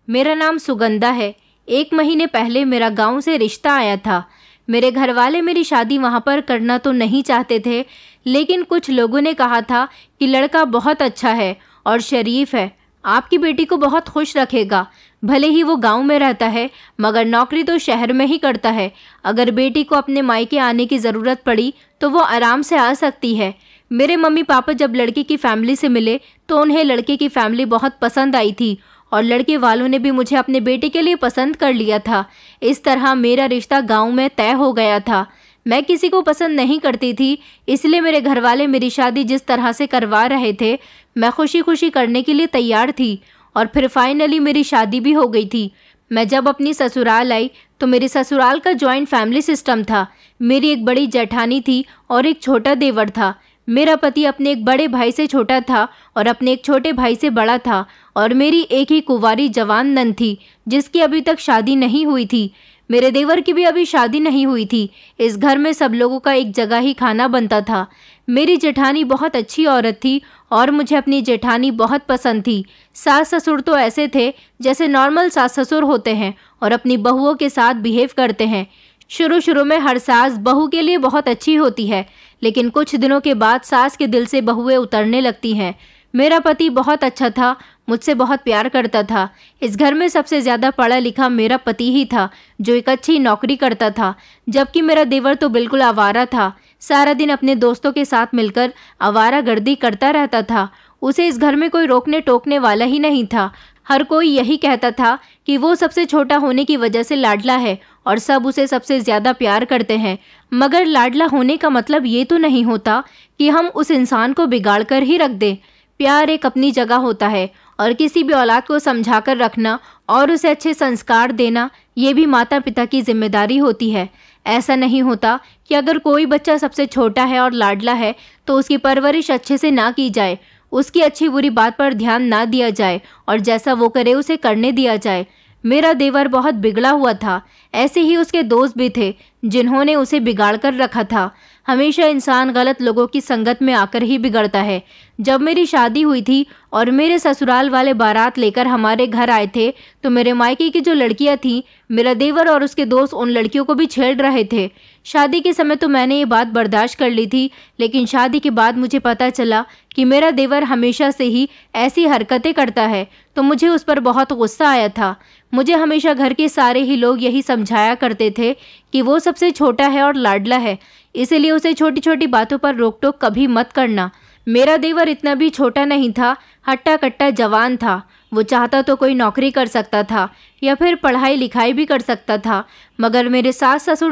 मेरा नाम सुगंधा है। 1 महीने पहले मेरा गांव से रिश्ता आया था। मेरे घर वाले मेरी शादी वहां पर करना तो नहीं चाहते थे, लेकिन कुछ लोगों ने कहा था कि लड़का बहुत अच्छा है और शरीफ है, आपकी बेटी को बहुत खुश रखेगा। भले ही वो गांव में रहता है, मगर नौकरी तो शहर में ही करता है। अगर बेटी को अपने मायके आने की ज़रूरत पड़ी तो वो आराम से आ सकती है। मेरे मम्मी पापा जब लड़के की फैमिली से मिले तो उन्हें लड़के की फैमिली बहुत पसंद आई थी और लड़के वालों ने भी मुझे अपने बेटे के लिए पसंद कर लिया था। इस तरह मेरा रिश्ता गांव में तय हो गया था। मैं किसी को पसंद नहीं करती थी, इसलिए मेरे घर वाले मेरी शादी जिस तरह से करवा रहे थे, मैं खुशी खुशी करने के लिए तैयार थी। और फिर फाइनली मेरी शादी भी हो गई थी। मैं जब अपनी ससुराल आई तो मेरे ससुराल का जॉइंट फैमिली सिस्टम था। मेरी एक बड़ी जेठानी थी और एक छोटा देवर था। मेरा पति अपने एक बड़े भाई से छोटा था और अपने एक छोटे भाई से बड़ा था, और मेरी एक ही कुंवारी जवान नंद थी जिसकी अभी तक शादी नहीं हुई थी। मेरे देवर की भी अभी शादी नहीं हुई थी। इस घर में सब लोगों का एक जगह ही खाना बनता था। मेरी जेठानी बहुत अच्छी औरत थी और मुझे अपनी जेठानी बहुत पसंद थी। सास ससुर तो ऐसे थे जैसे नॉर्मल सास ससुर होते हैं और अपनी बहुओं के साथ बिहेव करते हैं। शुरू शुरू में हर सास बहू के लिए बहुत अच्छी होती है, लेकिन कुछ दिनों के बाद सास के दिल से बहुएं उतरने लगती हैं। मेरा पति बहुत अच्छा था, मुझसे बहुत प्यार करता था। इस घर में सबसे ज़्यादा पढ़ा लिखा मेरा पति ही था, जो एक अच्छी नौकरी करता था, जबकि मेरा देवर तो बिल्कुल आवारा था। सारा दिन अपने दोस्तों के साथ मिलकर आवारागर्दी करता रहता था। उसे इस घर में कोई रोकने टोकने वाला ही नहीं था। हर कोई यही कहता था कि वो सबसे छोटा होने की वजह से लाडला है और सब उसे सबसे ज़्यादा प्यार करते हैं। मगर लाडला होने का मतलब ये तो नहीं होता कि हम उस इंसान को बिगाड़ कर ही रख दें। प्यार एक अपनी जगह होता है और किसी भी औलाद को समझा कर रखना और उसे अच्छे संस्कार देना, ये भी माता पिता की जिम्मेदारी होती है। ऐसा नहीं होता कि अगर कोई बच्चा सबसे छोटा है और लाडला है तो उसकी परवरिश अच्छे से ना की जाए, उसकी अच्छी बुरी बात पर ध्यान ना दिया जाए और जैसा वो करे उसे करने दिया जाए। मेरा देवर बहुत बिगड़ा हुआ था। ऐसे ही उसके दोस्त भी थे जिन्होंने उसे बिगाड़ कर रखा था। हमेशा इंसान गलत लोगों की संगत में आकर ही बिगड़ता है। जब मेरी शादी हुई थी और मेरे ससुराल वाले बारात लेकर हमारे घर आए थे तो मेरे मायके की जो लड़कियां थीं, मेरा देवर और उसके दोस्त उन लड़कियों को भी छेड़ रहे थे। शादी के समय तो मैंने ये बात बर्दाश्त कर ली थी, लेकिन शादी के बाद मुझे पता चला कि मेरा देवर हमेशा से ही ऐसी हरकतें करता है, तो मुझे उस पर बहुत गुस्सा आया था। मुझे हमेशा घर के सारे ही लोग यही समझाया करते थे कि वो सबसे छोटा है और लाडला है, इसलिए उसे छोटी छोटी बातों पर रोक टोक कभी मत करना। मेरा देवर इतना भी छोटा नहीं था, हट्टा कट्टा जवान था। वो चाहता तो कोई नौकरी कर सकता था या फिर पढ़ाई लिखाई भी कर सकता था, मगर मेरे सास ससुर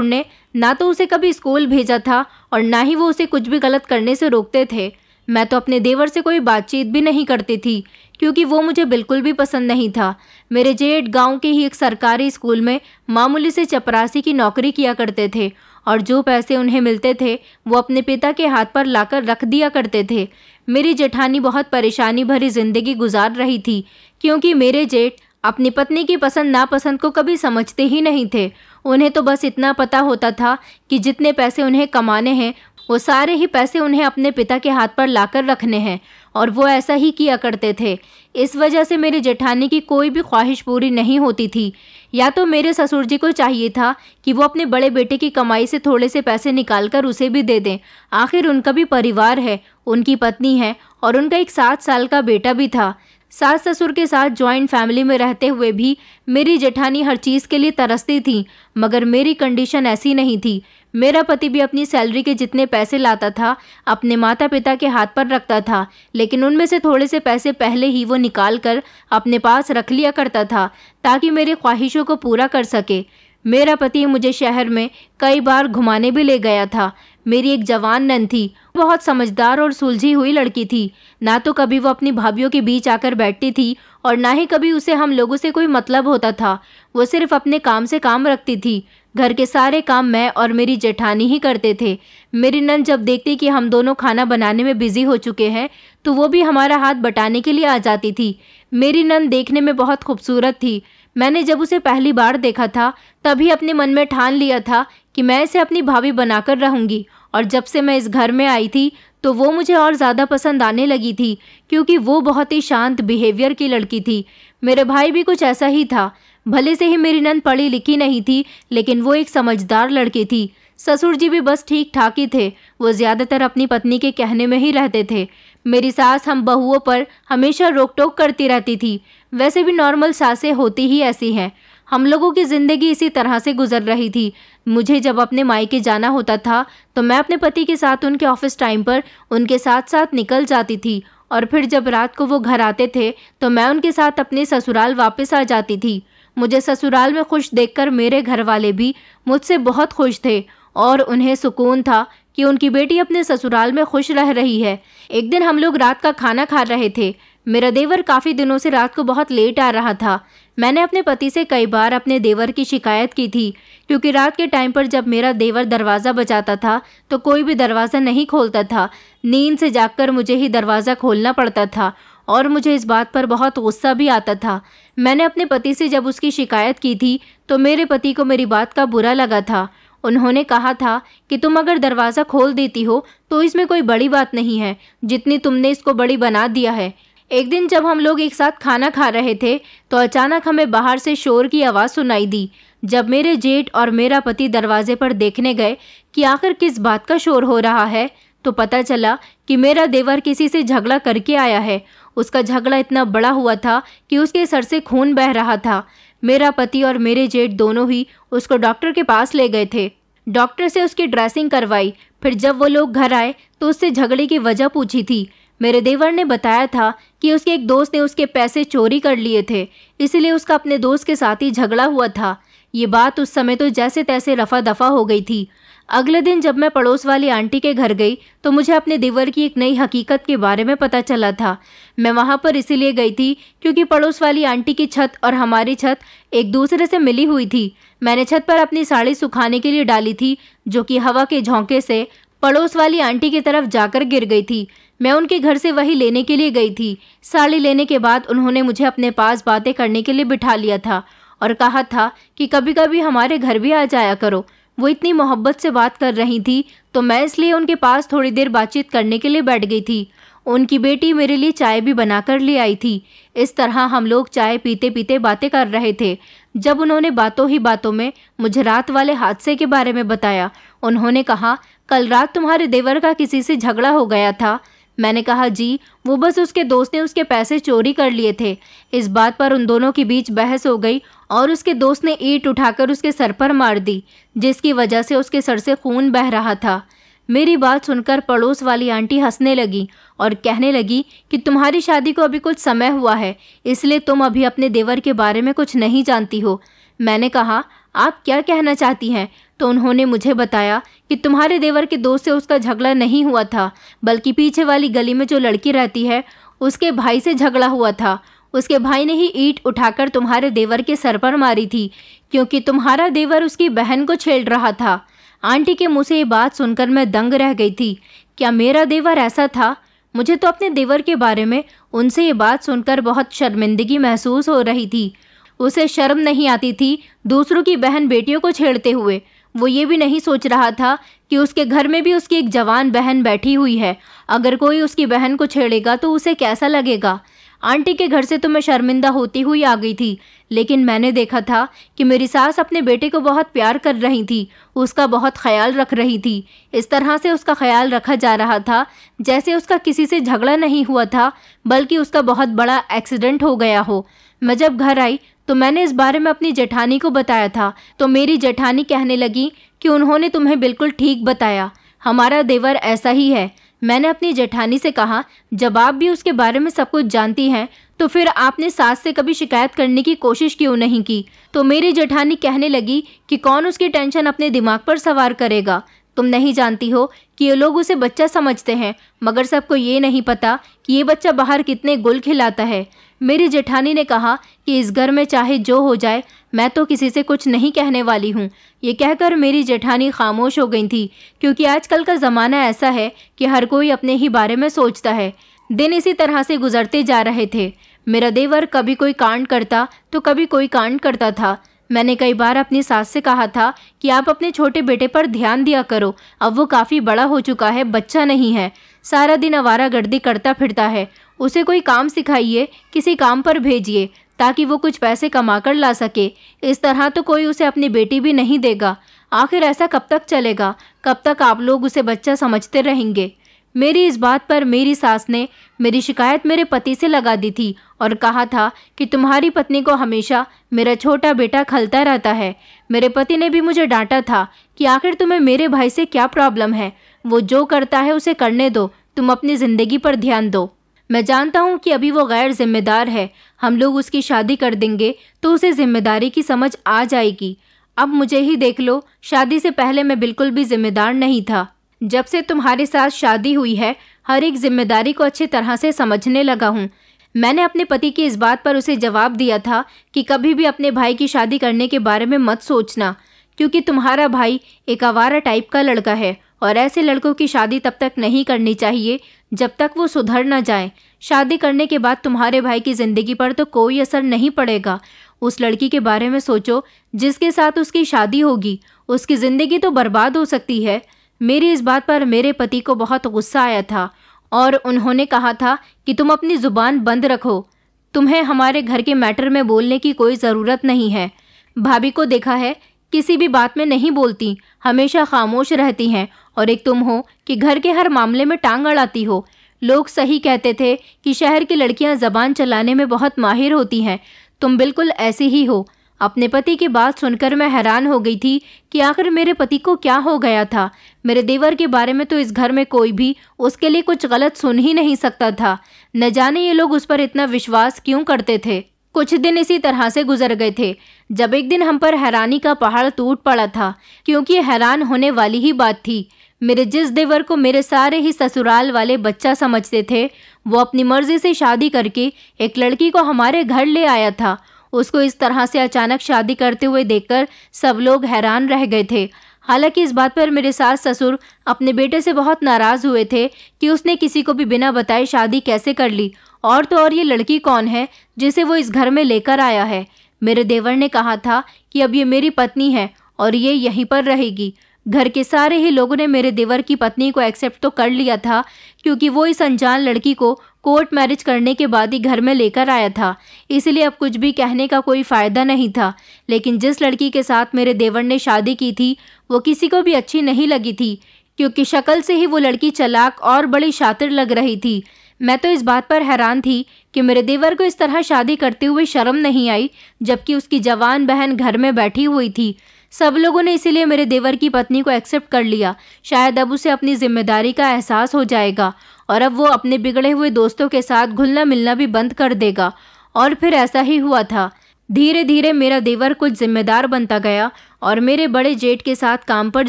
ने ना तो उसे कभी स्कूल भेजा था और ना ही वो उसे कुछ भी गलत करने से रोकते थे। मैं तो अपने देवर से कोई बातचीत भी नहीं करती थी क्योंकि वो मुझे बिल्कुल भी पसंद नहीं था। मेरे जेठ गांव के ही एक सरकारी स्कूल में मामूली से चपरासी की नौकरी किया करते थे और जो पैसे उन्हें मिलते थे वो अपने पिता के हाथ पर लाकर रख दिया करते थे। मेरी जेठानी बहुत परेशानी भरी जिंदगी गुजार रही थी क्योंकि मेरे जेठ अपनी पत्नी की पसंद नापसंद को कभी समझते ही नहीं थे। उन्हें तो बस इतना पता होता था कि जितने पैसे उन्हें कमाने हैं वो सारे ही पैसे उन्हें अपने पिता के हाथ पर लाकर रखने हैं, और वो ऐसा ही किया करते थे। इस वजह से मेरी जेठानी की कोई भी ख्वाहिश पूरी नहीं होती थी। या तो मेरे ससुर जी को चाहिए था कि वो अपने बड़े बेटे की कमाई से थोड़े से पैसे निकालकर उसे भी दे दें। आखिर उनका भी परिवार है, उनकी पत्नी है और उनका एक 7 साल का बेटा भी था। सास ससुर के साथ जॉइंट फैमिली में रहते हुए भी मेरी जेठानी हर चीज़ के लिए तरसती थी, मगर मेरी कंडीशन ऐसी नहीं थी। मेरा पति भी अपनी सैलरी के जितने पैसे लाता था अपने माता पिता के हाथ पर रखता था, लेकिन उनमें से थोड़े से पैसे पहले ही वो निकाल कर अपने पास रख लिया करता था ताकि मेरी ख्वाहिशों को पूरा कर सके। मेरा पति मुझे शहर में कई बार घुमाने भी ले गया था। मेरी एक जवान नंद थी, बहुत समझदार और सुलझी हुई लड़की थी। ना तो कभी वो अपनी भाभीयों के बीच आकर बैठती थी और ना ही कभी उसे हम लोगों से कोई मतलब होता था। वो सिर्फ अपने काम से काम रखती थी। घर के सारे काम मैं और मेरी जेठानी ही करते थे। मेरी नंद जब देखती कि हम दोनों खाना बनाने में बिजी हो चुके हैं तो वो भी हमारा हाथ बटाने के लिए आ जाती थी। मेरी नंद देखने में बहुत खूबसूरत थी। मैंने जब उसे पहली बार देखा था तभी अपने मन में ठान लिया था कि मैं इसे अपनी भाभी बनाकर रहूंगी, और जब से मैं इस घर में आई थी तो वो मुझे और ज़्यादा पसंद आने लगी थी, क्योंकि वो बहुत ही शांत बिहेवियर की लड़की थी। मेरे भाई भी कुछ ऐसा ही था। भले से ही मेरी नंद पढ़ी लिखी नहीं थी, लेकिन वो एक समझदार लड़की थी। ससुर जी भी बस ठीक ठाक ही थे। वो ज़्यादातर अपनी पत्नी के कहने में ही रहते थे। मेरी सास हम बहुओं पर हमेशा रोक टोक करती रहती थी। वैसे भी नॉर्मल सासें होती ही ऐसी हैं। हम लोगों की ज़िंदगी इसी तरह से गुजर रही थी। मुझे जब अपने मायके जाना होता था तो मैं अपने पति के साथ उनके ऑफिस टाइम पर उनके साथ साथ निकल जाती थी, और फिर जब रात को वो घर आते थे तो मैं उनके साथ अपने ससुराल वापस आ जाती थी। मुझे ससुराल में खुश देखकर मेरे घर वाले भी मुझसे बहुत खुश थे, और उन्हें सुकून था कि उनकी बेटी अपने ससुराल में खुश रह रही है। एक दिन हम लोग रात का खाना खा रहे थे। मेरा देवर काफ़ी दिनों से रात को बहुत लेट आ रहा था। मैंने अपने पति से कई बार अपने देवर की शिकायत की थी, क्योंकि रात के टाइम पर जब मेरा देवर दरवाज़ा बजाता था तो कोई भी दरवाज़ा नहीं खोलता था। नींद से जागकर मुझे ही दरवाज़ा खोलना पड़ता था, और मुझे इस बात पर बहुत गुस्सा भी आता था। मैंने अपने पति से जब उसकी शिकायत की थी तो मेरे पति को मेरी बात का बुरा लगा था। उन्होंने कहा था कि तुम अगर दरवाज़ा खोल देती हो तो इसमें कोई बड़ी बात नहीं है, जितनी तुमने इसको बड़ी बना दिया है। एक दिन जब हम लोग एक साथ खाना खा रहे थे तो अचानक हमें बाहर से शोर की आवाज़ सुनाई दी। जब मेरे जेठ और मेरा पति दरवाजे पर देखने गए कि आखिर किस बात का शोर हो रहा है, तो पता चला कि मेरा देवर किसी से झगड़ा करके आया है। उसका झगड़ा इतना बड़ा हुआ था कि उसके सर से खून बह रहा था। मेरा पति और मेरे जेठ दोनों ही उसको डॉक्टर के पास ले गए थे। डॉक्टर से उसकी ड्रेसिंग करवाई। फिर जब वो लोग घर आए तो उससे झगड़े की वजह पूछी थी। मेरे देवर ने बताया था कि उसके एक दोस्त ने उसके पैसे चोरी कर लिए थे, इसलिए उसका अपने दोस्त के साथ ही झगड़ा हुआ था। ये बात उस समय तो जैसे तैसे रफा दफा हो गई थी। अगले दिन जब मैं पड़ोस वाली आंटी के घर गई तो मुझे अपने देवर की एक नई हकीकत के बारे में पता चला था। मैं वहाँ पर इसीलिए गई थी क्योंकि पड़ोस वाली आंटी की छत और हमारी छत एक दूसरे से मिली हुई थी। मैंने छत पर अपनी साड़ी सुखाने के लिए डाली थी, जो कि हवा के झोंके से पड़ोस वाली आंटी की तरफ जाकर गिर गई थी। मैं उनके घर से वही लेने के लिए गई थी। साड़ी लेने के बाद उन्होंने मुझे अपने पास बातें करने के लिए बिठा लिया था और कहा था कि कभी कभी हमारे घर भी आ जाया करो। वो इतनी मोहब्बत से बात कर रही थी तो मैं इसलिए उनके पास थोड़ी देर बातचीत करने के लिए बैठ गई थी। उनकी बेटी मेरे लिए चाय भी बनाकर ले आई थी। इस तरह हम लोग चाय पीते पीते बातें कर रहे थे जब उन्होंने बातों ही बातों में मुझे रात वाले हादसे के बारे में बताया। उन्होंने कहा, कल रात तुम्हारे देवर का किसी से झगड़ा हो गया था। मैंने कहा, जी, वो बस उसके दोस्त ने उसके पैसे चोरी कर लिए थे। इस बात पर उन दोनों के बीच बहस हो गई और उसके दोस्त ने ईंट उठाकर उसके सर पर मार दी, जिसकी वजह से उसके सर से खून बह रहा था। मेरी बात सुनकर पड़ोस वाली आंटी हंसने लगी और कहने लगी कि तुम्हारी शादी को अभी कुछ समय हुआ है, इसलिए तुम अभी अपने देवर के बारे में कुछ नहीं जानती हो। मैंने कहा, आप क्या कहना चाहती हैं? तो उन्होंने मुझे बताया कि तुम्हारे देवर के दोस्त से उसका झगड़ा नहीं हुआ था, बल्कि पीछे वाली गली में जो लड़की रहती है उसके भाई से झगड़ा हुआ था। उसके भाई ने ही ईंट उठाकर तुम्हारे देवर के सर पर मारी थी, क्योंकि तुम्हारा देवर उसकी बहन को छेड़ रहा था। आंटी के मुंह से ये बात सुनकर मैं दंग रह गई थी। क्या मेरा देवर ऐसा था? मुझे तो अपने देवर के बारे में उनसे ये बात सुनकर बहुत शर्मिंदगी महसूस हो रही थी। उसे शर्म नहीं आती थी दूसरों की बहन बेटियों को छेड़ते हुए। वो ये भी नहीं सोच रहा था कि उसके घर में भी उसकी एक जवान बहन बैठी हुई है। अगर कोई उसकी बहन को छेड़ेगा तो उसे कैसा लगेगा। आंटी के घर से तो मैं शर्मिंदा होती हुई आ गई थी, लेकिन मैंने देखा था कि मेरी सास अपने बेटे को बहुत प्यार कर रही थी, उसका बहुत ख्याल रख रही थी। इस तरह से उसका ख्याल रखा जा रहा था जैसे उसका किसी से झगड़ा नहीं हुआ था, बल्कि उसका बहुत बड़ा एक्सीडेंट हो गया हो। मैं जब घर आई तो मैंने इस बारे में अपनी जेठानी को बताया था, तो मेरी जेठानी कहने लगी कि उन्होंने तुम्हें बिल्कुल ठीक बताया, हमारा देवर ऐसा ही है। मैंने अपनी जेठानी से कहा, जब आप भी उसके बारे में सब कुछ जानती हैं तो फिर आपने सास से कभी शिकायत करने की कोशिश क्यों नहीं की? तो मेरी जेठानी कहने लगी कि कौन उसकी टेंशन अपने दिमाग पर सवार करेगा। तुम नहीं जानती हो कि ये लोग उसे बच्चा समझते हैं, मगर सबको ये नहीं पता कि ये बच्चा बाहर कितने गुल खिलाता है। मेरी जेठानी ने कहा कि इस घर में चाहे जो हो जाए, मैं तो किसी से कुछ नहीं कहने वाली हूँ। ये कहकर मेरी जेठानी खामोश हो गई थी, क्योंकि आजकल का ज़माना ऐसा है कि हर कोई अपने ही बारे में सोचता है। दिन इसी तरह से गुजरते जा रहे थे। मेरा देवर कभी कोई कांड करता तो कभी कोई कांड करता था। मैंने कई बार अपनी सास से कहा था कि आप अपने छोटे बेटे पर ध्यान दिया करो, अब वो काफ़ी बड़ा हो चुका है, बच्चा नहीं है। सारा दिन आवारागर्दी करता फिरता है। उसे कोई काम सिखाइए, किसी काम पर भेजिए ताकि वो कुछ पैसे कमा कर ला सके। इस तरह तो कोई उसे अपनी बेटी भी नहीं देगा। आखिर ऐसा कब तक चलेगा? कब तक आप लोग उसे बच्चा समझते रहेंगे? मेरी इस बात पर मेरी सास ने मेरी शिकायत मेरे पति से लगा दी थी और कहा था कि तुम्हारी पत्नी को हमेशा मेरा छोटा बेटा खलता रहता है। मेरे पति ने भी मुझे डांटा था कि आखिर तुम्हें मेरे भाई से क्या प्रॉब्लम है? वो जो करता है उसे करने दो, तुम अपनी ज़िंदगी पर ध्यान दो। मैं जानता हूँ कि अभी वो गैर जिम्मेदार है। हम लोग उसकी शादी कर देंगे तो उसे जिम्मेदारी की समझ आ जाएगी। अब मुझे ही देख लो, शादी से पहले मैं बिल्कुल भी जिम्मेदार नहीं था। जब से तुम्हारे साथ शादी हुई है, हर एक जिम्मेदारी को अच्छी तरह से समझने लगा हूँ। मैंने अपने पति की इस बात पर उसे जवाब दिया था कि कभी भी अपने भाई की शादी करने के बारे में मत सोचना, क्योंकि तुम्हारा भाई एक आवारा टाइप का लड़का है और ऐसे लड़कों की शादी तब तक नहीं करनी चाहिए जब तक वो सुधर न जाए। शादी करने के बाद तुम्हारे भाई की ज़िंदगी पर तो कोई असर नहीं पड़ेगा। उस लड़की के बारे में सोचो जिसके साथ उसकी शादी होगी, उसकी ज़िंदगी तो बर्बाद हो सकती है। मेरी इस बात पर मेरे पति को बहुत गुस्सा आया था और उन्होंने कहा था कि तुम अपनी ज़ुबान बंद रखो, तुम्हें हमारे घर के मैटर में बोलने की कोई ज़रूरत नहीं है। भाभी को देखा है, किसी भी बात में नहीं बोलती, हमेशा खामोश रहती हैं। और एक तुम हो कि घर के हर मामले में टांग अड़ाती हो। लोग सही कहते थे कि शहर की लड़कियां ज़बान चलाने में बहुत माहिर होती हैं। तुम बिल्कुल ऐसी ही हो। अपने पति की बात सुनकर मैं हैरान हो गई थी कि आखिर मेरे पति को क्या हो गया था। मेरे देवर के बारे में तो इस घर में कोई भी उसके लिए कुछ गलत सुन ही नहीं सकता था। न जाने ये लोग उस पर इतना विश्वास क्यों करते थे। कुछ दिन इसी तरह से गुजर गए थे जब एक दिन हम पर हैरानी का पहाड़ टूट पड़ा था, क्योंकि ये हैरान होने वाली ही बात थी। मेरे जिस देवर को मेरे सारे ही ससुराल वाले बच्चा समझते थे, वो अपनी मर्जी से शादी करके एक लड़की को हमारे घर ले आया था। उसको इस तरह से अचानक शादी करते हुए देखकर सब लोग हैरान रह गए थे। हालांकि इस बात पर मेरे सास ससुर अपने बेटे से बहुत नाराज़ हुए थे कि उसने किसी को भी बिना बताए शादी कैसे कर ली, और तो और ये लड़की कौन है जिसे वो इस घर में लेकर आया है। मेरे देवर ने कहा था कि अब ये मेरी पत्नी है और ये यहीं पर रहेगी। घर के सारे ही लोगों ने मेरे देवर की पत्नी को एक्सेप्ट तो कर लिया था, क्योंकि वो इस अनजान लड़की को कोर्ट मैरिज करने के बाद ही घर में लेकर आया था। इसलिए अब कुछ भी कहने का कोई फ़ायदा नहीं था। लेकिन जिस लड़की के साथ मेरे देवर ने शादी की थी, वो किसी को भी अच्छी नहीं लगी थी, क्योंकि शक्ल से ही वो लड़की चालाक और बड़ी शातिर लग रही थी। मैं तो इस बात पर हैरान थी कि मेरे देवर को इस तरह शादी करते हुए शर्म नहीं आई, जबकि उसकी जवान बहन घर में बैठी हुई थी। सब लोगों ने इसीलिए मेरे देवर की पत्नी को एक्सेप्ट कर लिया। शायद अब उसे अपनी जिम्मेदारी का एहसास हो जाएगा और अब वो अपने बिगड़े हुए दोस्तों के साथ घुलना मिलना भी बंद कर देगा। और फिर ऐसा ही हुआ था। धीरे धीरे मेरा देवर कुछ जिम्मेदार बनता गया और मेरे बड़े जेठ के साथ काम पर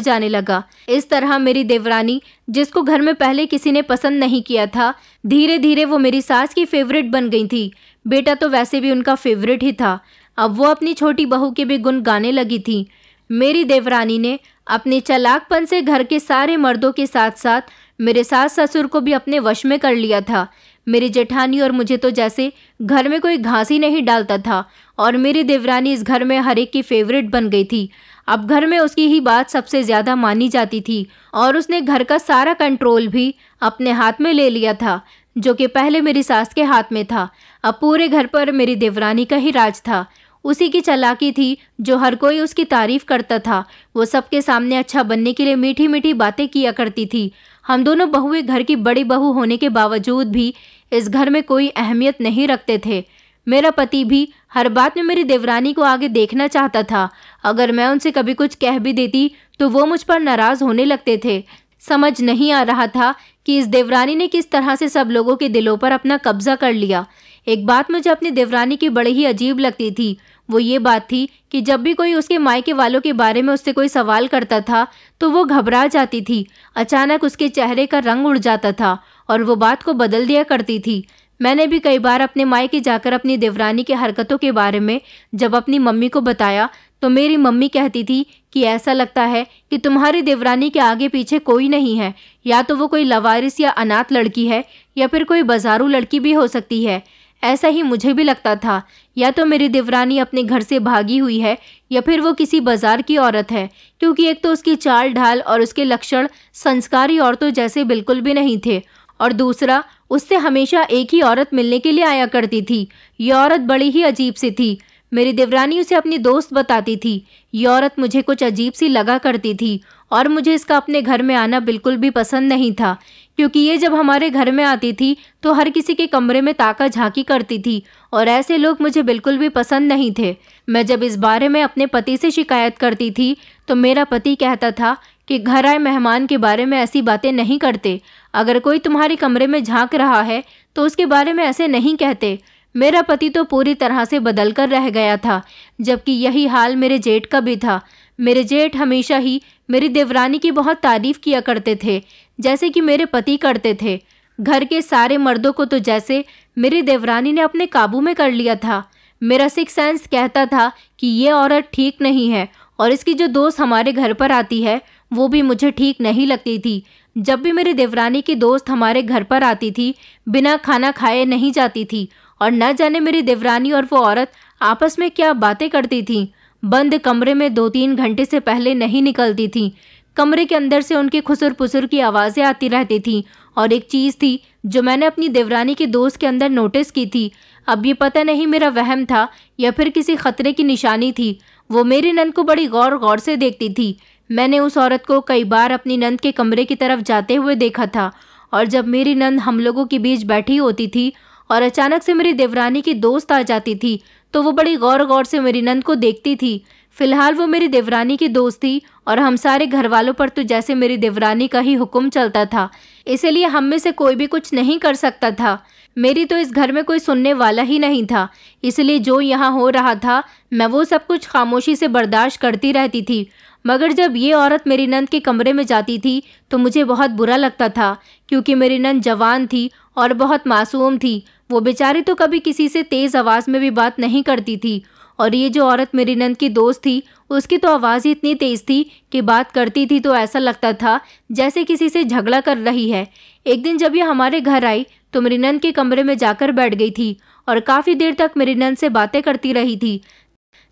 जाने लगा। इस तरह मेरी देवरानी, जिसको घर में पहले किसी ने पसंद नहीं किया था, धीरे धीरे वो मेरी सास की फेवरेट बन गई थी। बेटा तो वैसे भी उनका फेवरेट ही था। अब वो अपनी छोटी बहू के भी गुण गाने लगी थी। मेरी देवरानी ने अपने चालाकपन से घर के सारे मर्दों के साथ साथ मेरे सास ससुर को भी अपने वश में कर लिया था। मेरी जेठानी और मुझे तो जैसे घर में कोई घास ही नहीं डालता था, और मेरी देवरानी इस घर में हर एक की फेवरेट बन गई थी। अब घर में उसकी ही बात सबसे ज़्यादा मानी जाती थी और उसने घर का सारा कंट्रोल भी अपने हाथ में ले लिया था, जो कि पहले मेरी सास के हाथ में था। अब पूरे घर पर मेरी देवरानी का ही राज था। उसी की चालाकी थी जो हर कोई उसकी तारीफ करता था। वो सबके सामने अच्छा बनने के लिए मीठी मीठी बातें किया करती थी। हम दोनों बहुएं घर की बड़ी बहू होने के बावजूद भी इस घर में कोई अहमियत नहीं रखते थे। मेरा पति भी हर बात में मेरी देवरानी को आगे देखना चाहता था। अगर मैं उनसे कभी कुछ कह भी देती तो वो मुझ पर नाराज़ होने लगते थे। समझ नहीं आ रहा था कि इस देवरानी ने किस तरह से सब लोगों के दिलों पर अपना कब्जा कर लिया। एक बात मुझे अपनी देवरानी की बड़ी ही अजीब लगती थी। वो ये बात थी कि जब भी कोई उसके मायके वालों के बारे में उससे कोई सवाल करता था तो वो घबरा जाती थी। अचानक उसके चेहरे का रंग उड़ जाता था और वो बात को बदल दिया करती थी। मैंने भी कई बार अपने मायके जाकर अपनी देवरानी की हरकतों के बारे में जब अपनी मम्मी को बताया तो मेरी मम्मी कहती थी कि ऐसा लगता है कि तुम्हारी देवरानी के आगे पीछे कोई नहीं है। या तो वो कोई लवारिस या अनाथ लड़की है या फिर कोई बाजारू लड़की भी हो सकती है। ऐसा ही मुझे भी लगता था। या तो मेरी देवरानी अपने घर से भागी हुई है या फिर वो किसी बाजार की औरत है, क्योंकि एक तो उसकी चाल ढाल और उसके लक्षण संस्कारी औरतों जैसे बिल्कुल भी नहीं थे, और दूसरा, उससे हमेशा एक ही औरत मिलने के लिए आया करती थी। ये औरत बड़ी ही अजीब सी थी। मेरी देवरानी उसे अपनी दोस्त बताती थी। ये औरत मुझे कुछ अजीब सी लगा करती थी और मुझे इसका अपने घर में आना बिल्कुल भी पसंद नहीं था, क्योंकि ये जब हमारे घर में आती थी तो हर किसी के कमरे में ताका झांकी करती थी और ऐसे लोग मुझे बिल्कुल भी पसंद नहीं थे। मैं जब इस बारे में अपने पति से शिकायत करती थी तो मेरा पति कहता था कि घर आए मेहमान के बारे में ऐसी बातें नहीं करते। अगर कोई तुम्हारे कमरे में झांक रहा है तो उसके बारे में ऐसे नहीं कहते। मेरा पति तो पूरी तरह से बदल कर रह गया था, जबकि यही हाल मेरे जेठ का भी था। मेरे जेठ हमेशा ही मेरी देवरानी की बहुत तारीफ किया करते थे, जैसे कि मेरे पति करते थे। घर के सारे मर्दों को तो जैसे मेरी देवरानी ने अपने काबू में कर लिया था। मेरा सिक्स सेंस कहता था कि ये औरत ठीक नहीं है और इसकी जो दोस्त हमारे घर पर आती है वो भी मुझे ठीक नहीं लगती थी। जब भी मेरी देवरानी की दोस्त हमारे घर पर आती थी, बिना खाना खाए नहीं जाती थी और न जाने मेरी देवरानी और वो औरत आपस में क्या बातें करती थीं। बंद कमरे में 2-3 घंटे से पहले नहीं निकलती थीं। कमरे के अंदर से उनकी खुसुर पुसुर की आवाज़ें आती रहती थीं। और एक चीज़ थी जो मैंने अपनी देवरानी की दोस्त के अंदर नोटिस की थी। अब ये पता नहीं मेरा वहम था या फिर किसी खतरे की निशानी थी। वो मेरी नंद को बड़ी गौर गौर से देखती थी। मैंने उस औरत को कई बार अपनी नंद के कमरे की तरफ जाते हुए देखा था और जब मेरी नंद हम लोगों के बीच बैठी होती थी और अचानक से मेरी देवरानी की दोस्त आ जाती थी तो वो बड़ी गौर गौर से मेरी नंद को देखती थी। फिलहाल वो मेरी देवरानी की दोस्त थी और हम सारे घर वालों पर तो जैसे मेरी देवरानी का ही हुक्म चलता था, इसलिए हम में से कोई भी कुछ नहीं कर सकता था। मेरी तो इस घर में कोई सुनने वाला ही नहीं था, इसलिए जो यहाँ हो रहा था मैं वो सब कुछ खामोशी से बर्दाश्त करती रहती थी। मगर जब ये औरत मेरी नंद के कमरे में जाती थी तो मुझे बहुत बुरा लगता था, क्योंकि मेरी नंद जवान थी और बहुत मासूम थी। वो बेचारी तो कभी किसी से तेज़ आवाज़ में भी बात नहीं करती थी और ये जो औरत मेरी नंद की दोस्त थी उसकी तो आवाज़ ही इतनी तेज़ थी कि बात करती थी तो ऐसा लगता था जैसे किसी से झगड़ा कर रही है। एक दिन जब ये हमारे घर आई तो मेरी नंद के कमरे में जाकर बैठ गई थी और काफ़ी देर तक मेरी नंद से बातें करती रही थी।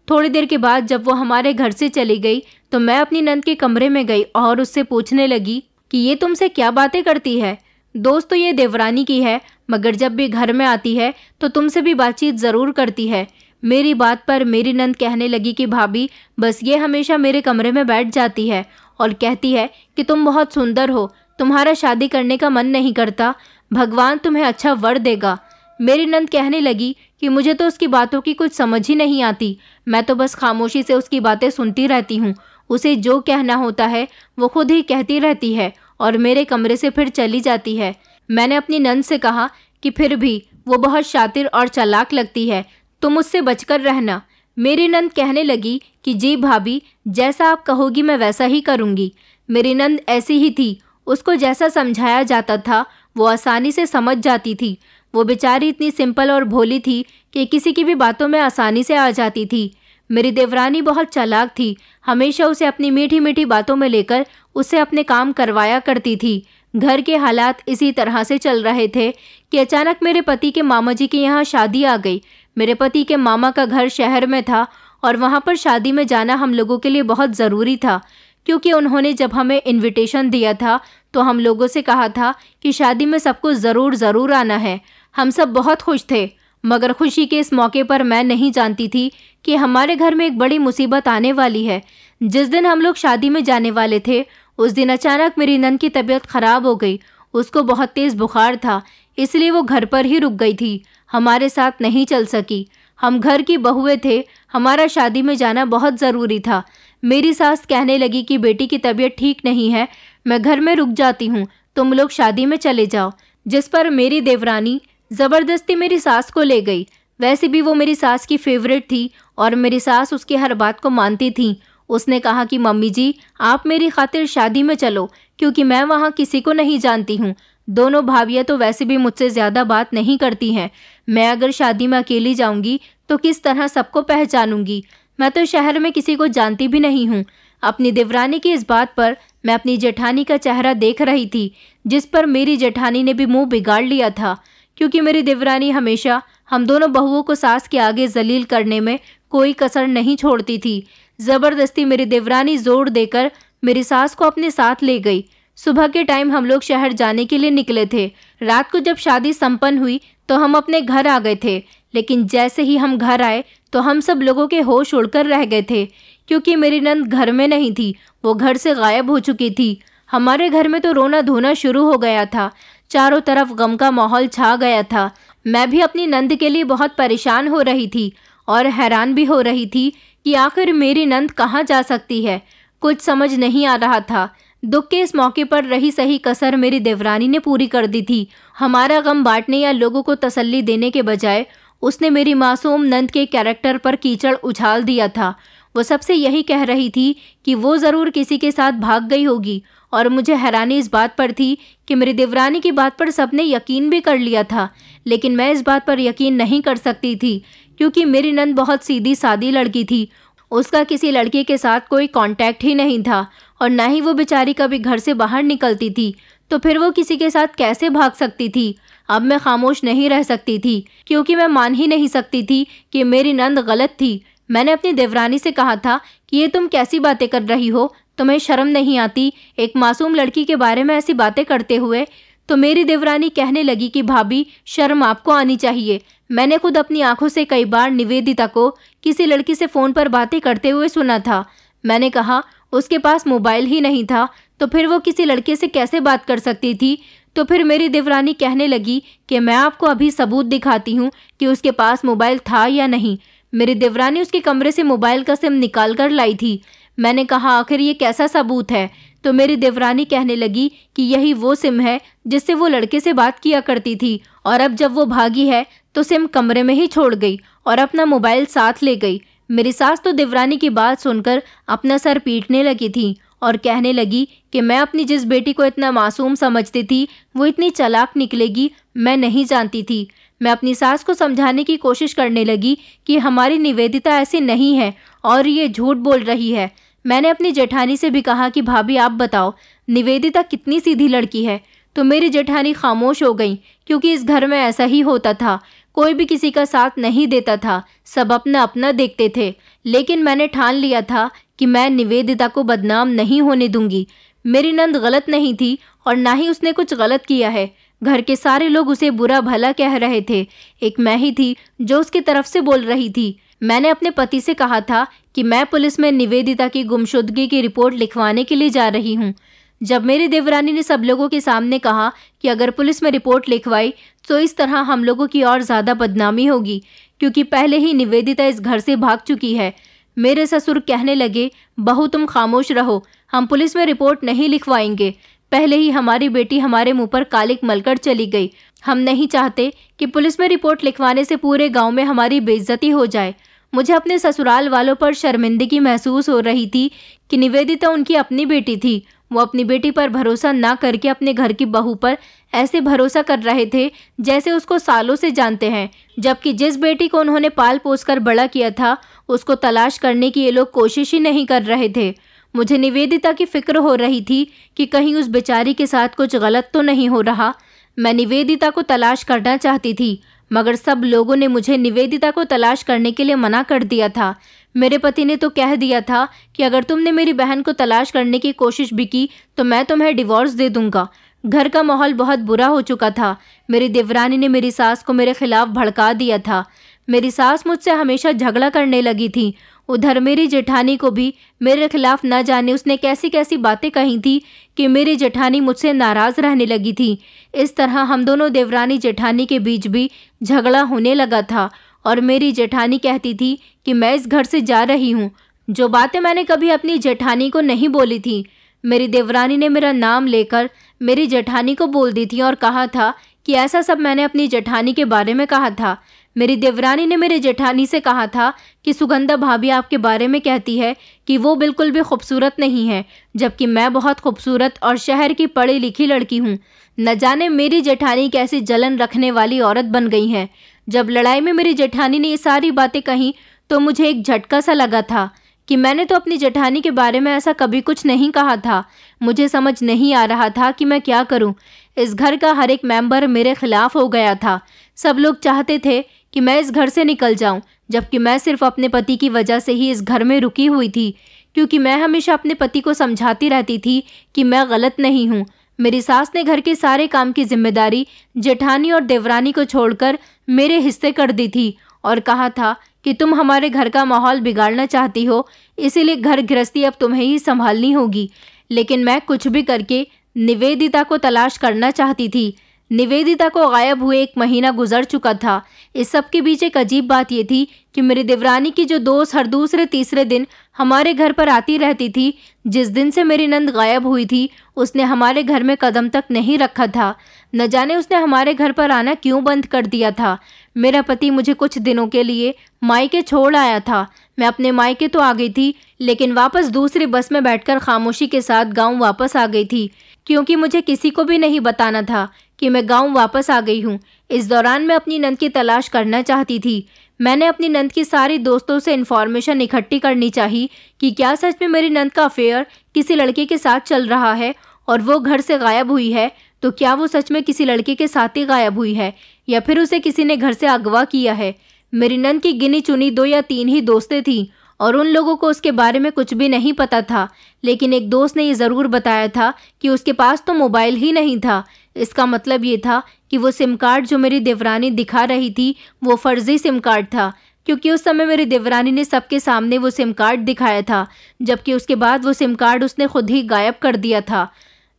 थोड़ी देर के बाद जब वो हमारे घर से चली गई तो मैं अपनी नंद के कमरे में गई और उससे पूछने लगी कि ये तुमसे क्या बातें करती है। दोस्त तो ये देवरानी की है, मगर जब भी घर में आती है तो तुमसे भी बातचीत ज़रूर करती है। मेरी बात पर मेरी नंद कहने लगी कि भाभी, बस ये हमेशा मेरे कमरे में बैठ जाती है और कहती है कि तुम बहुत सुंदर हो, तुम्हारा शादी करने का मन नहीं करता, भगवान तुम्हें अच्छा वर देगा। मेरी नंद कहने लगी कि मुझे तो उसकी बातों की कुछ समझ ही नहीं आती, मैं तो बस खामोशी से उसकी बातें सुनती रहती हूँ। उसे जो कहना होता है वो खुद ही कहती रहती है और मेरे कमरे से फिर चली जाती है। मैंने अपनी नंद से कहा कि फिर भी वो बहुत शातिर और चालाक लगती है, तुम उससे बचकर रहना। मेरी नंद कहने लगी कि जी भाभी, जैसा आप कहोगी मैं वैसा ही करूँगी। मेरी नंद ऐसी ही थी, उसको जैसा समझाया जाता था वो आसानी से समझ जाती थी। वो बेचारी इतनी सिंपल और भोली थी कि किसी की भी बातों में आसानी से आ जाती थी। मेरी देवरानी बहुत चालाक थी, हमेशा उसे अपनी मीठी मीठी बातों में लेकर उससे अपने काम करवाया करती थी। घर के हालात इसी तरह से चल रहे थे कि अचानक मेरे पति के मामा जी के यहाँ शादी आ गई। मेरे पति के मामा का घर शहर में था और वहाँ पर शादी में जाना हम लोगों के लिए बहुत ज़रूरी था, क्योंकि उन्होंने जब हमें इनविटेशन दिया था तो हम लोगों से कहा था कि शादी में सबको ज़रूर आना है। हम सब बहुत खुश थे, मगर खुशी के इस मौके पर मैं नहीं जानती थी कि हमारे घर में एक बड़ी मुसीबत आने वाली है। जिस दिन हम लोग शादी में जाने वाले थे उस दिन अचानक मेरी नंद की तबीयत खराब हो गई। उसको बहुत तेज़ बुखार था, इसलिए वो घर पर ही रुक गई थी, हमारे साथ नहीं चल सकी। हम घर की बहुएं थे, हमारा शादी में जाना बहुत ज़रूरी था। मेरी सास कहने लगी कि बेटी की तबीयत ठीक नहीं है, मैं घर में रुक जाती हूँ, तुम लोग शादी में चले जाओ। जिस पर मेरी देवरानी ज़बरदस्ती मेरी सास को ले गई। वैसे भी वो मेरी सास की फेवरेट थी और मेरी सास उसकी हर बात को मानती थी। उसने कहा कि मम्मी जी, आप मेरी खातिर शादी में चलो, क्योंकि मैं वहाँ किसी को नहीं जानती हूँ। दोनों भाभियाँ तो वैसे भी मुझसे ज़्यादा बात नहीं करती हैं। मैं अगर शादी में अकेली जाऊँगी तो किस तरह सबको पहचानूंगी। मैं तो शहर में किसी को जानती भी नहीं हूँ। अपनी देवरानी की इस बात पर मैं अपनी जेठानी का चेहरा देख रही थी, जिस पर मेरी जेठानी ने भी मुँह बिगाड़ लिया था, क्योंकि मेरी देवरानी हमेशा हम दोनों बहुओं को सास के आगे जलील करने में कोई कसर नहीं छोड़ती थी। ज़बरदस्ती मेरी देवरानी जोर देकर मेरी सास को अपने साथ ले गई। सुबह के टाइम हम लोग शहर जाने के लिए निकले थे। रात को जब शादी संपन्न हुई तो हम अपने घर आ गए थे, लेकिन जैसे ही हम घर आए तो हम सब लोगों के होश उड़कर रह गए थे, क्योंकि मेरी नंद घर में नहीं थी, वो घर से गायब हो चुकी थी। हमारे घर में तो रोना धोना शुरू हो गया था। चारों तरफ गम का माहौल छा गया था। मैं भी अपनी नंद के लिए बहुत परेशान हो रही थी और हैरान भी हो रही थी कि आखिर मेरी नंद कहाँ जा सकती है। कुछ समझ नहीं आ रहा था। दुख के इस मौके पर रही सही कसर मेरी देवरानी ने पूरी कर दी थी। हमारा गम बांटने या लोगों को तसल्ली देने के बजाय उसने मेरी मासूम नंद के कैरेक्टर पर कीचड़ उछाल दिया था। वो सबसे यही कह रही थी कि वो ज़रूर किसी के साथ भाग गई होगी, और मुझे हैरानी इस बात पर थी कि मेरी देवरानी की बात पर सबने यकीन भी कर लिया था, लेकिन मैं इस बात पर यकीन नहीं कर सकती थी, क्योंकि मेरी नंद बहुत सीधी सादी लड़की थी। उसका किसी लड़के के साथ कोई कांटेक्ट ही नहीं था, और ना ही वो बेचारी कभी घर से बाहर निकलती थी, तो फिर वो किसी के साथ कैसे भाग सकती थी। अब मैं खामोश नहीं रह सकती थी, क्योंकि मैं मान ही नहीं सकती थी कि मेरी नंद गलत थी। मैंने अपनी देवरानी से कहा था कि ये तुम कैसी बातें कर रही हो, तुम्हें शर्म नहीं आती एक मासूम लड़की के बारे में ऐसी बातें करते हुए। तो मेरी देवरानी कहने लगी कि भाभी, शर्म आपको आनी चाहिए। मैंने खुद अपनी आंखों से कई बार निवेदिता को किसी लड़की से फ़ोन पर बातें करते हुए सुना था। मैंने कहा उसके पास मोबाइल ही नहीं था, तो फिर वो किसी लड़के से कैसे बात कर सकती थी। तो फिर मेरी देवरानी कहने लगी कि मैं आपको अभी सबूत दिखाती हूँ कि उसके पास मोबाइल था या नहीं। मेरी देवरानी उसके कमरे से मोबाइल का सिम निकाल कर लाई थी। मैंने कहा आखिर ये कैसा सबूत है। तो मेरी देवरानी कहने लगी कि यही वो सिम है जिससे वो लड़के से बात किया करती थी, और अब जब वो भागी है तो सिम कमरे में ही छोड़ गई और अपना मोबाइल साथ ले गई। मेरी सास तो देवरानी की बात सुनकर अपना सर पीटने लगी थी और कहने लगी कि मैं अपनी जिस बेटी को इतना मासूम समझती थी वो इतनी चालाक निकलेगी, मैं नहीं जानती थी। मैं अपनी सास को समझाने की कोशिश करने लगी कि हमारी निवेदिता ऐसी नहीं है और ये झूठ बोल रही है। मैंने अपनी जेठानी से भी कहा कि भाभी आप बताओ, निवेदिता कितनी सीधी लड़की है। तो मेरी जेठानी खामोश हो गई, क्योंकि इस घर में ऐसा ही होता था। कोई भी किसी का साथ नहीं देता था, सब अपना अपना देखते थे। लेकिन मैंने ठान लिया था कि मैं निवेदिता को बदनाम नहीं होने दूंगी। मेरी नंद गलत नहीं थी और ना ही उसने कुछ गलत किया है। घर के सारे लोग उसे बुरा भला कह रहे थे, एक मैं ही थी जो उसकी तरफ से बोल रही थी। मैंने अपने पति से कहा था कि मैं पुलिस में निवेदिता की गुमशुदगी की रिपोर्ट लिखवाने के लिए जा रही हूँ। जब मेरी देवरानी ने सब लोगों के सामने कहा कि अगर पुलिस में रिपोर्ट लिखवाई तो इस तरह हम लोगों की और ज़्यादा बदनामी होगी, क्योंकि पहले ही निवेदिता इस घर से भाग चुकी है। मेरे ससुर कहने लगे, बहू तुम खामोश रहो, हम पुलिस में रिपोर्ट नहीं लिखवाएंगे। पहले ही हमारी बेटी हमारे मुंह पर कालिक मलकर चली गई। हम नहीं चाहते कि पुलिस में रिपोर्ट लिखवाने से पूरे गांव में हमारी बेइज्जती हो जाए। मुझे अपने ससुराल वालों पर शर्मिंदगी महसूस हो रही थी कि निवेदिता उनकी अपनी बेटी थी। वो अपनी बेटी पर भरोसा ना करके अपने घर की बहू पर ऐसे भरोसा कर रहे थे जैसे उसको सालों से जानते हैं, जबकि जिस बेटी को उन्होंने पाल पोस कर बड़ा किया था उसको तलाश करने की ये लोग कोशिश ही नहीं कर रहे थे। मुझे निवेदिता की फिक्र हो रही थी कि कहीं उस बेचारी के साथ कुछ गलत तो नहीं हो रहा। मैं निवेदिता को तलाश करना चाहती थी, मगर सब लोगों ने मुझे निवेदिता को तलाश करने के लिए मना कर दिया था। मेरे पति ने तो कह दिया था कि अगर तुमने मेरी बहन को तलाश करने की कोशिश भी की तो मैं तुम्हें डिवोर्स दे दूंगा। घर का माहौल बहुत बुरा हो चुका था। मेरी देवरानी ने मेरी सास को मेरे खिलाफ भड़का दिया था। मेरी सास मुझसे हमेशा झगड़ा करने लगी थी। उधर मेरी जेठानी को भी मेरे खिलाफ न जाने उसने कैसी कैसी बातें कही थी कि मेरी जेठानी मुझसे नाराज़ रहने लगी थी। इस तरह हम दोनों देवरानी जेठानी के बीच भी झगड़ा होने लगा था और मेरी जेठानी कहती थी कि मैं इस घर से जा रही हूँ, जो बातें मैंने कभी अपनी जेठानी को नहीं बोली थी। मेरी देवरानी ने मेरा नाम लेकर मेरी जेठानी को बोल दी थी और कहा था कि ऐसा सब मैंने अपनी जेठानी के बारे में कहा था। मेरी देवरानी ने मेरे जेठानी से कहा था कि सुगंधा भाभी आपके बारे में कहती है कि वो बिल्कुल भी खूबसूरत नहीं है, जबकि मैं बहुत खूबसूरत और शहर की पढ़ी लिखी लड़की हूँ। न जाने मेरी जेठानी कैसी जलन रखने वाली औरत बन गई है। जब लड़ाई में मेरी जेठानी ने ये सारी बातें कहीं तो मुझे एक झटका सा लगा था कि मैंने तो अपनी जेठानी के बारे में ऐसा कभी कुछ नहीं कहा था। मुझे समझ नहीं आ रहा था कि मैं क्या करूं। इस घर का हर एक मेंबर मेरे खिलाफ हो गया था। सब लोग चाहते थे कि मैं इस घर से निकल जाऊं, जबकि मैं सिर्फ अपने पति की वजह से ही इस घर में रुकी हुई थी, क्योंकि मैं हमेशा अपने पति को समझाती रहती थी कि मैं गलत नहीं हूँ। मेरी सास ने घर के सारे काम की जिम्मेदारी जेठानी और देवरानी को छोड़कर मेरे हिस्से कर दी थी और कहा था कि तुम हमारे घर का माहौल बिगाड़ना चाहती हो, इसीलिए घर गृहस्थी अब तुम्हें ही संभालनी होगी। लेकिन मैं कुछ भी करके निवेदिता को तलाश करना चाहती थी। निवेदिता को गायब हुए 1 महीना गुजर चुका था। इस सब के बीच एक अजीब बात यह थी कि मेरी देवरानी की जो दोस्त हर दूसरे तीसरे दिन हमारे घर पर आती रहती थी, जिस दिन से मेरी नंद गायब हुई थी उसने हमारे घर में कदम तक नहीं रखा था। न जाने उसने हमारे घर पर आना क्यों बंद कर दिया था। मेरा पति मुझे कुछ दिनों के लिए मायके छोड़ आया था। मैं अपने मायके तो आ गई थी, लेकिन वापस दूसरी बस में बैठकर खामोशी के साथ गाँव वापस आ गई थी, क्योंकि मुझे किसी को भी नहीं बताना था कि मैं गांव वापस आ गई हूं। इस दौरान मैं अपनी नंद की तलाश करना चाहती थी। मैंने अपनी नंद की सारी दोस्तों से इन्फॉर्मेशन इकट्ठी करनी चाहिए कि क्या सच में मेरी नंद का अफेयर किसी लड़के के साथ चल रहा है और वो घर से गायब हुई है, तो क्या वो सच में किसी लड़के के साथ ही गायब हुई है या फिर उसे किसी ने घर से अगवा किया है। मेरी नंद की गिनी चुनी 2 या 3 ही दोस्तें थीं और उन लोगों को उसके बारे में कुछ भी नहीं पता था, लेकिन एक दोस्त ने ये ज़रूर बताया था कि उसके पास तो मोबाइल ही नहीं था। इसका मतलब ये था कि वो सिम कार्ड जो मेरी देवरानी दिखा रही थी वो फर्जी सिम कार्ड था, क्योंकि उस समय मेरी देवरानी ने सबके सामने वो सिम कार्ड दिखाया था, जबकि उसके बाद वो सिम कार्ड उसने खुद ही गायब कर दिया था।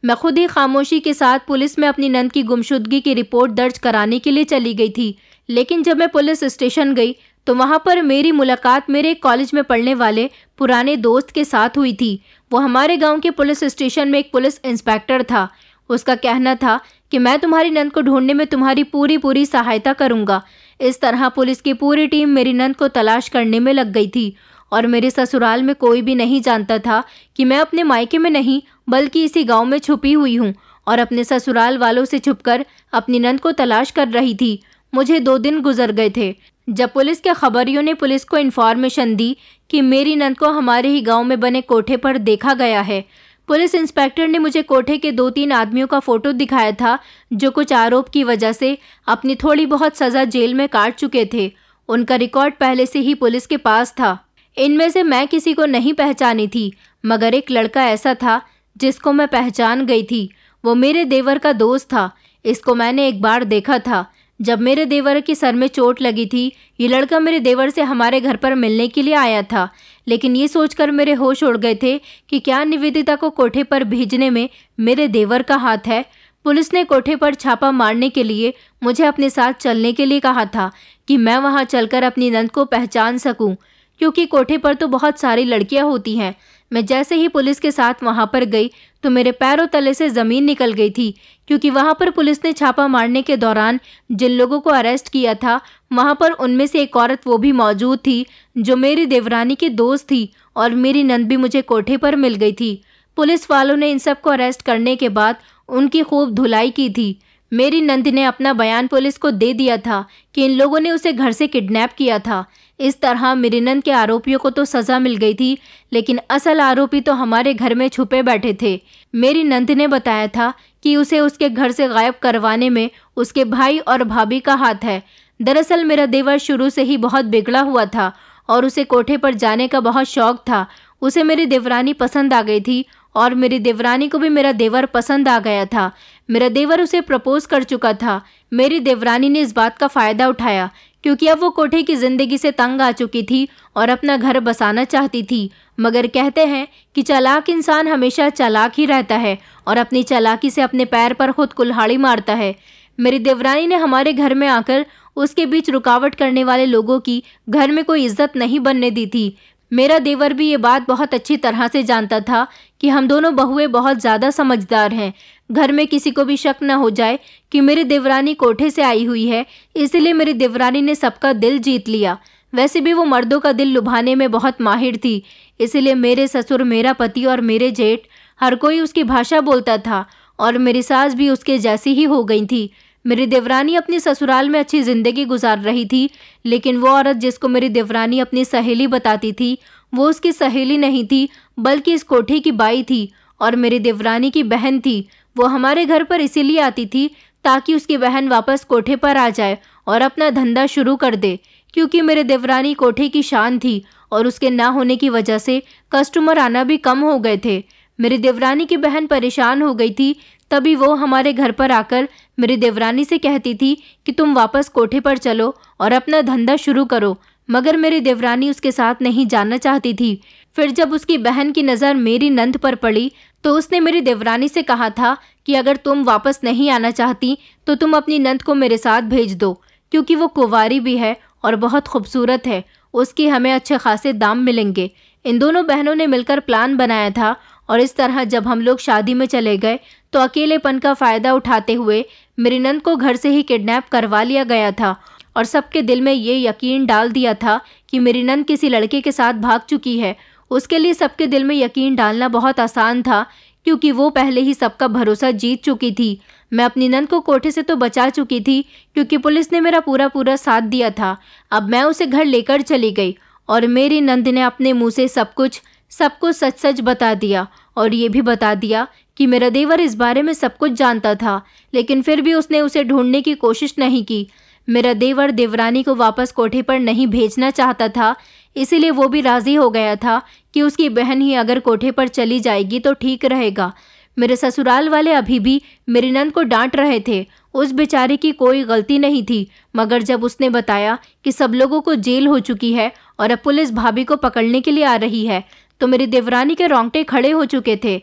मैं खुद ही खामोशी के साथ पुलिस में अपनी नंद की गुमशुदगी की रिपोर्ट दर्ज कराने के लिए चली गई थी, लेकिन जब मैं पुलिस स्टेशन गई तो वहाँ पर मेरी मुलाकात मेरे कॉलेज में पढ़ने वाले पुराने दोस्त के साथ हुई थी। वो हमारे गाँव के पुलिस स्टेशन में एक पुलिस इंस्पेक्टर था। उसका कहना था कि मैं तुम्हारी नंद को ढूंढने में तुम्हारी पूरी सहायता करूंगा। इस तरह पुलिस की पूरी टीम मेरी नंद को तलाश करने में लग गई थी और मेरे ससुराल में कोई भी नहीं जानता था कि मैं अपने मायके में नहीं बल्कि इसी गांव में छुपी हुई हूं और अपने ससुराल वालों से छुपकर अपनी नंद को तलाश कर रही थी। मुझे 2 दिन गुजर गए थे जब पुलिस के खबरियों ने पुलिस को इन्फॉर्मेशन दी कि मेरी नंद को हमारे ही गाँव में बने कोठे पर देखा गया है। पुलिस इंस्पेक्टर ने मुझे कोठे के 2-3 आदमियों का फोटो दिखाया था जो कुछ आरोप की वजह से अपनी थोड़ी बहुत सज़ा जेल में काट चुके थे। उनका रिकॉर्ड पहले से ही पुलिस के पास था। इनमें से मैं किसी को नहीं पहचानी थी, मगर एक लड़का ऐसा था जिसको मैं पहचान गई थी। वो मेरे देवर का दोस्त था। इसको मैंने एक बार देखा था जब मेरे देवर के सर में चोट लगी थी। ये लड़का मेरे देवर से हमारे घर पर मिलने के लिए आया था, लेकिन ये सोचकर मेरे होश उड़ गए थे कि क्या निवेदिता को कोठे पर भेजने में मेरे देवर का हाथ है। पुलिस ने कोठे पर छापा मारने के लिए मुझे अपने साथ चलने के लिए कहा था कि मैं वहां चलकर अपनी नंद को पहचान सकूं, क्योंकि कोठे पर तो बहुत सारी लड़कियां होती हैं। मैं जैसे ही पुलिस के साथ वहां पर गई तो मेरे पैरों तले से ज़मीन निकल गई थी, क्योंकि वहां पर पुलिस ने छापा मारने के दौरान जिन लोगों को अरेस्ट किया था वहां पर उनमें से एक औरत वो भी मौजूद थी जो मेरी देवरानी की दोस्त थी और मेरी नंद भी मुझे कोठे पर मिल गई थी। पुलिस वालों ने इन सबको अरेस्ट करने के बाद उनकी खूब धुलाई की थी। मेरी नंद ने अपना बयान पुलिस को दे दिया था कि इन लोगों ने उसे घर से किडनैप किया था। इस तरह मेरी नंद के आरोपियों को तो सज़ा मिल गई थी, लेकिन असल आरोपी तो हमारे घर में छुपे बैठे थे। मेरी नंद ने बताया था कि उसे उसके घर से गायब करवाने में उसके भाई और भाभी का हाथ है। दरअसल मेरा देवर शुरू से ही बहुत बिगड़ा हुआ था और उसे कोठे पर जाने का बहुत शौक था। उसे मेरी देवरानी पसंद आ गई थी और मेरी देवरानी को भी मेरा देवर पसंद आ गया था। मेरा देवर उसे प्रपोज कर चुका था। मेरी देवरानी ने इस बात का फ़ायदा उठाया, क्योंकि अब वो कोठे की ज़िंदगी से तंग आ चुकी थी और अपना घर बसाना चाहती थी। मगर कहते हैं कि चालाक इंसान हमेशा चालाक ही रहता है और अपनी चालाकी से अपने पैर पर खुद कुल्हाड़ी मारता है। मेरी देवरानी ने हमारे घर में आकर उसके बीच रुकावट करने वाले लोगों की घर में कोई इज्जत नहीं बनने दी थी। मेरा देवर भी ये बात बहुत अच्छी तरह से जानता था कि हम दोनों बहुएं बहुत ज़्यादा समझदार हैं। घर में किसी को भी शक न हो जाए कि मेरी देवरानी कोठे से आई हुई है, इसलिए मेरी देवरानी ने सबका दिल जीत लिया। वैसे भी वो मर्दों का दिल लुभाने में बहुत माहिर थी, इसलिए मेरे ससुर, मेरा पति और मेरे जेठ हर कोई उसकी भाषा बोलता था और मेरी सास भी उसके जैसी ही हो गई थी। मेरी देवरानी अपनी ससुराल में अच्छी ज़िंदगी गुजार रही थी, लेकिन वो औरत जिसको मेरी देवरानी अपनी सहेली बताती थी वो उसकी सहेली नहीं थी, बल्कि इस कोठे की बाई थी और मेरी देवरानी की बहन थी। वो हमारे घर पर इसीलिए आती थी ताकि उसकी बहन वापस कोठे पर आ जाए और अपना धंधा शुरू कर दे, क्योंकि मेरे देवरानी कोठे की शान थी और उसके ना होने की वजह से कस्टमर आना भी कम हो गए थे। मेरी देवरानी की बहन परेशान हो गई थी तभी वो हमारे घर पर आकर मेरी देवरानी से कहती थी कि तुम वापस कोठे पर चलो और अपना धंधा शुरू करो, मगर मेरी देवरानी उसके साथ नहीं जाना चाहती थी। फिर जब उसकी बहन की नज़र मेरी नंद पर पड़ी तो उसने मेरी देवरानी से कहा था कि अगर तुम वापस नहीं आना चाहती तो तुम अपनी नंद को मेरे साथ भेज दो, क्योंकि वो कुंवारी भी है और बहुत खूबसूरत है, उसकी हमें अच्छे खासे दाम मिलेंगे। इन दोनों बहनों ने मिलकर प्लान बनाया था और इस तरह जब हम लोग शादी में चले गए तो अकेलेपन का फ़ायदा उठाते हुए मेरी नंद को घर से ही किडनैप करवा लिया गया था और सबके दिल में ये यकीन डाल दिया था कि मेरी नंद किसी लड़के के साथ भाग चुकी है। उसके लिए सबके दिल में यकीन डालना बहुत आसान था, क्योंकि वो पहले ही सबका भरोसा जीत चुकी थी। मैं अपनी नंद को कोठे से तो बचा चुकी थी, क्योंकि पुलिस ने मेरा पूरा साथ दिया था। अब मैं उसे घर लेकर चली गई और मेरी नंद ने अपने मुंह से सब कुछ सच सच बता दिया और ये भी बता दिया कि मेरा देवर इस बारे में सब कुछ जानता था, लेकिन फिर भी उसने उसे ढूंढने की कोशिश नहीं की। मेरा देवर देवरानी को वापस कोठे पर नहीं भेजना चाहता था, इसीलिए वो भी राज़ी हो गया था कि उसकी बहन ही अगर कोठे पर चली जाएगी तो ठीक रहेगा। मेरे ससुराल वाले अभी भी मेरी नंद को डांट रहे थे। उस बेचारे की कोई गलती नहीं थी, मगर जब उसने बताया कि सब लोगों को जेल हो चुकी है और अब पुलिस भाभी को पकड़ने के लिए आ रही है, तो मेरी देवरानी के रोंगटे खड़े हो चुके थे,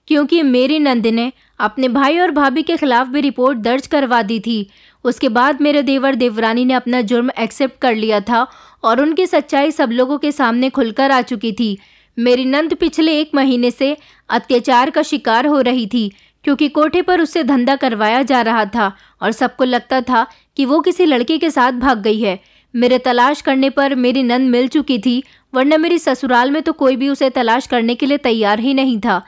क्योंकि मेरी नंद ने अपने भाई और भाभी के खिलाफ भी रिपोर्ट दर्ज करवा दी थी। उसके बाद मेरे देवर देवरानी ने अपना जुर्म एक्सेप्ट कर लिया था और उनकी सच्चाई सब लोगों के सामने खुलकर आ चुकी थी। मेरी नंद पिछले 1 महीने से अत्याचार का शिकार हो रही थी, क्योंकि कोठे पर उससे धंधा करवाया जा रहा था और सबको लगता था कि वो किसी लड़के के साथ भाग गई है। मेरे तलाश करने पर मेरी नंद मिल चुकी थी, वरना मेरी ससुराल में तो कोई भी उसे तलाश करने के लिए तैयार ही नहीं था।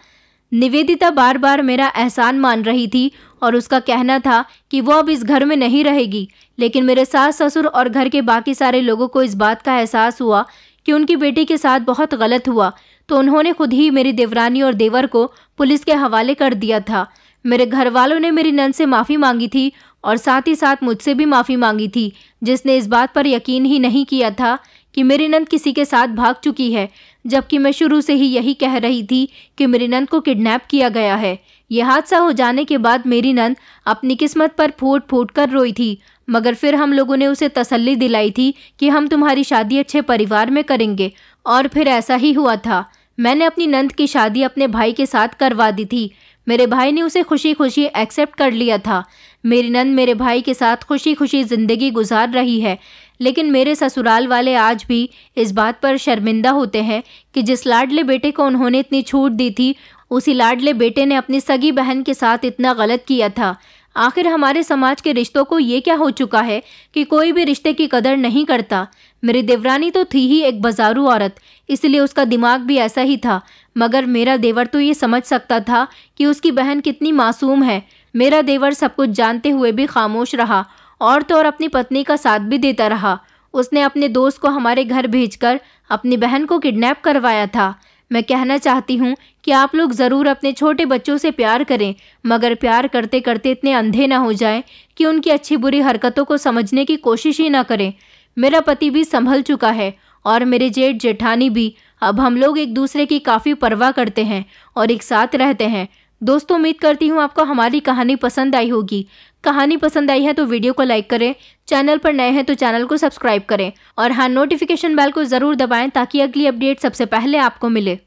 निवेदिता बार बार मेरा एहसान मान रही थी और उसका कहना था कि वो अब इस घर में नहीं रहेगी, लेकिन मेरे सास ससुर और घर के बाकी सारे लोगों को इस बात का एहसास हुआ कि उनकी बेटी के साथ बहुत गलत हुआ, तो उन्होंने खुद ही मेरी देवरानी और देवर को पुलिस के हवाले कर दिया था। मेरे घर वालों ने मेरी नंद से माफ़ी मांगी थी और साथ ही साथ मुझसे भी माफ़ी मांगी थी, जिसने इस बात पर यकीन ही नहीं किया था कि मेरी नंद किसी के साथ भाग चुकी है, जबकि मैं शुरू से ही यही कह रही थी कि मेरी नंद को किडनैप किया गया है। यह हादसा हो जाने के बाद मेरी नंद अपनी किस्मत पर फूट फूट कर रोई थी, मगर फिर हम लोगों ने उसे तसल्ली दिलाई थी कि हम तुम्हारी शादी अच्छे परिवार में करेंगे, और फिर ऐसा ही हुआ था। मैंने अपनी नंद की शादी अपने भाई के साथ करवा दी थी। मेरे भाई ने उसे खुशी खुशी एक्सेप्ट कर लिया था। मेरी नंद मेरे भाई के साथ खुशी खुशी ज़िंदगी गुजार रही है, लेकिन मेरे ससुराल वाले आज भी इस बात पर शर्मिंदा होते हैं कि जिस लाडले बेटे को उन्होंने इतनी छूट दी थी, उसी लाडले बेटे ने अपनी सगी बहन के साथ इतना गलत किया था। आखिर हमारे समाज के रिश्तों को ये क्या हो चुका है कि कोई भी रिश्ते की कदर नहीं करता। मेरी देवरानी तो थी ही एक बाजारू औरत, इसलिए उसका दिमाग भी ऐसा ही था, मगर मेरा देवर तो ये समझ सकता था कि उसकी बहन कितनी मासूम है। मेरा देवर सब कुछ जानते हुए भी खामोश रहा और तो और अपनी पत्नी का साथ भी देता रहा। उसने अपने दोस्त को हमारे घर भेजकर अपनी बहन को किडनैप करवाया था। मैं कहना चाहती हूँ कि आप लोग ज़रूर अपने छोटे बच्चों से प्यार करें, मगर प्यार करते करते इतने अंधे ना हो जाएं कि उनकी अच्छी बुरी हरकतों को समझने की कोशिश ही ना करें। मेरा पति भी संभल चुका है और मेरे जेठ जेठानी भी। अब हम लोग एक दूसरे की काफ़ी परवाह करते हैं और एक साथ रहते हैं। दोस्तों, उम्मीद करती हूँ आपको हमारी कहानी पसंद आई होगी। कहानी पसंद आई है तो वीडियो को लाइक करें, चैनल पर नए हैं तो चैनल को सब्सक्राइब करें और हाँ, नोटिफिकेशन बेल को ज़रूर दबाएं ताकि अगली अपडेट सबसे पहले आपको मिले।